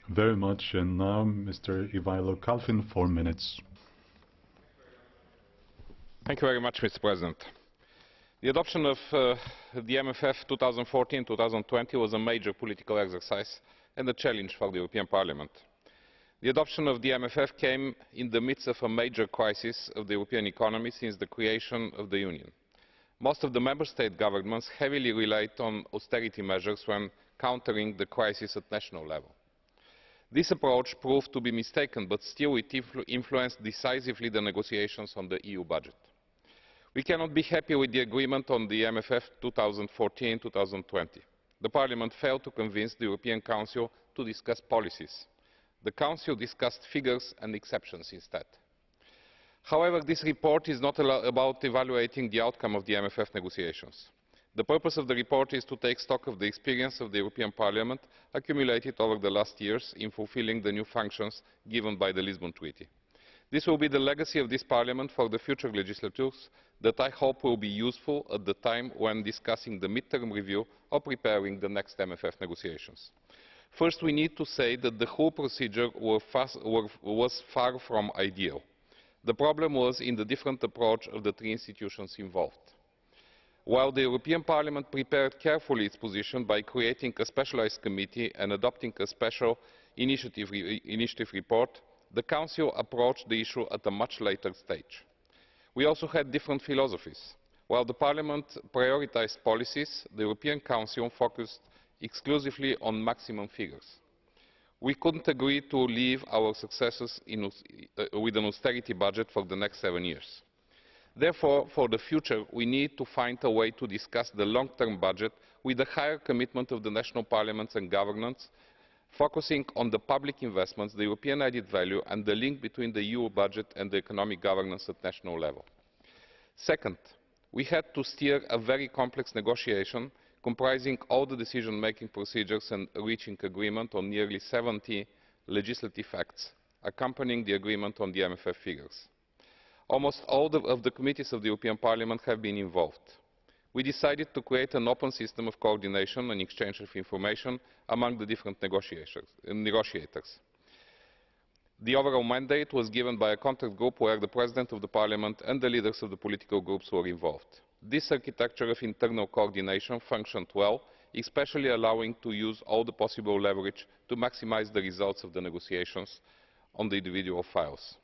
very much. And now, Mr. Ivailo Kalfin, 4 minutes. Thank you very much, Mr. President. The adoption of the MFF 2014-2020 was a major political exercise and a challenge for the European Parliament. The adoption of the MFF came in the midst of a major crisis of the European economy since the creation of the Union. Most of the Member State governments heavily relied on austerity measures when countering the crisis at national level. This approach proved to be mistaken, but still it influenced decisively the negotiations on the EU budget. We cannot be happy with the agreement on the MFF 2014-2020. The Parliament failed to convince the European Council to discuss policies. The Council discussed figures and exceptions instead. However, this report is not about evaluating the outcome of the MFF negotiations. The purpose of the report is to take stock of the experience of the European Parliament accumulated over the last years in fulfilling the new functions given by the Lisbon Treaty. This will be the legacy of this Parliament for the future legislatures that I hope will be useful at the time when discussing the mid-term review or preparing the next MFF negotiations. First, we need to say that the whole procedure was far from ideal. The problem was in the different approach of the three institutions involved. While the European Parliament prepared carefully its position by creating a specialised committee and adopting a special initiative report, the Council approached the issue at a much later stage. We also had different philosophies. While the Parliament prioritised policies, the European Council focused exclusively on maximum figures. We couldn't agree to leave our successors with an austerity budget for the next 7 years. Therefore, for the future, we need to find a way to discuss the long-term budget with a higher commitment of the national parliaments and governments, focusing on the public investments, the European added value and the link between the EU budget and the economic governance at national level. Second, we had to steer a very complex negotiation comprising all the decision-making procedures and reaching agreement on nearly 70 legislative acts accompanying the agreement on the MFF figures. Almost all of the committees of the European Parliament have been involved. We decided to create an open system of coordination and exchange of information among the different negotiators. The overall mandate was given by a contact group where the President of the Parliament and the leaders of the political groups were involved. This architecture of internal coordination functioned well, especially allowing to use all the possible leverage to maximise the results of the negotiations on the individual files.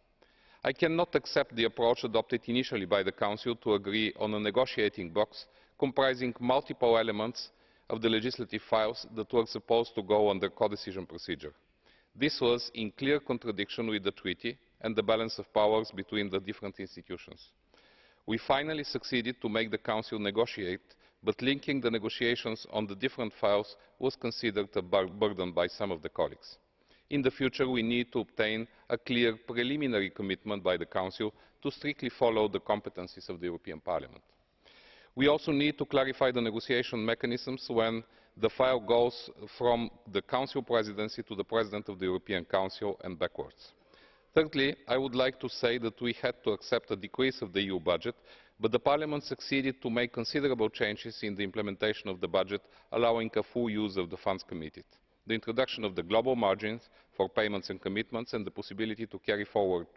I cannot accept the approach adopted initially by the Council to agree on a negotiating box comprising multiple elements of the legislative files that were supposed to go under codecision procedure. This was in clear contradiction with the treaty and the balance of powers between the different institutions. We finally succeeded to make the Council negotiate, but linking the negotiations on the different files was considered a burden by some of the colleagues. In the future, we need to obtain a clear preliminary commitment by the Council to strictly follow the competencies of the European Parliament. We also need to clarify the negotiation mechanisms when the file goes from the Council Presidency to the President of the European Council and backwards. Thirdly, I would like to say that we had to accept a decrease of the EU budget, but the Parliament succeeded to make considerable changes in the implementation of the budget, allowing a full use of the funds committed. The introduction of the global margins for payments and commitments and the possibility to carry forward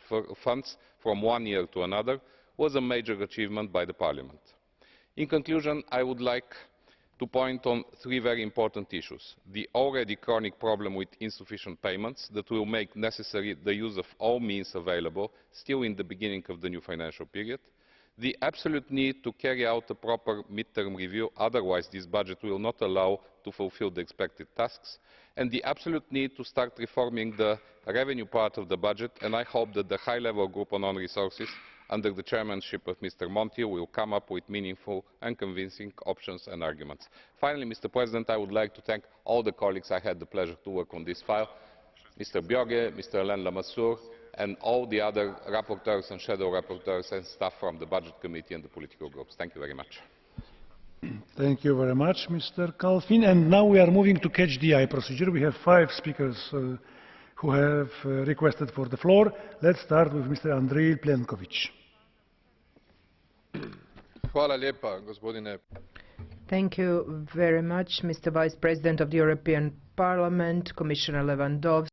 funds from one year to another was a major achievement by the Parliament. In conclusion, I would like to point on three very important issues: the already chronic problem with insufficient payments that will make necessary the use of all means available still in the beginning of the new financial period, the absolute need to carry out a proper mid-term review, otherwise this budget will not allow to fulfil the expected tasks, and the absolute need to start reforming the revenue part of the budget, and I hope that the high-level group on own resources under the chairmanship of Mr. Monti will come up with meaningful and convincing options and arguments. Finally, Mr. President, I would like to thank all the colleagues I had the pleasure to work on this file, Mr. Björge, Mr. Alain Lamassoure, and all the other rapporteurs and shadow rapporteurs and staff from the Budget Committee and the political groups. Thank you very much. Thank you very much, Mr. Kalfin. And now we are moving to catch the eye procedure. We have 5 speakers who have requested for the floor. Let's start with Mr. Andrej Plenković. Thank you very much, Mr. Vice President of the European Parliament, Commissioner Lewandowski.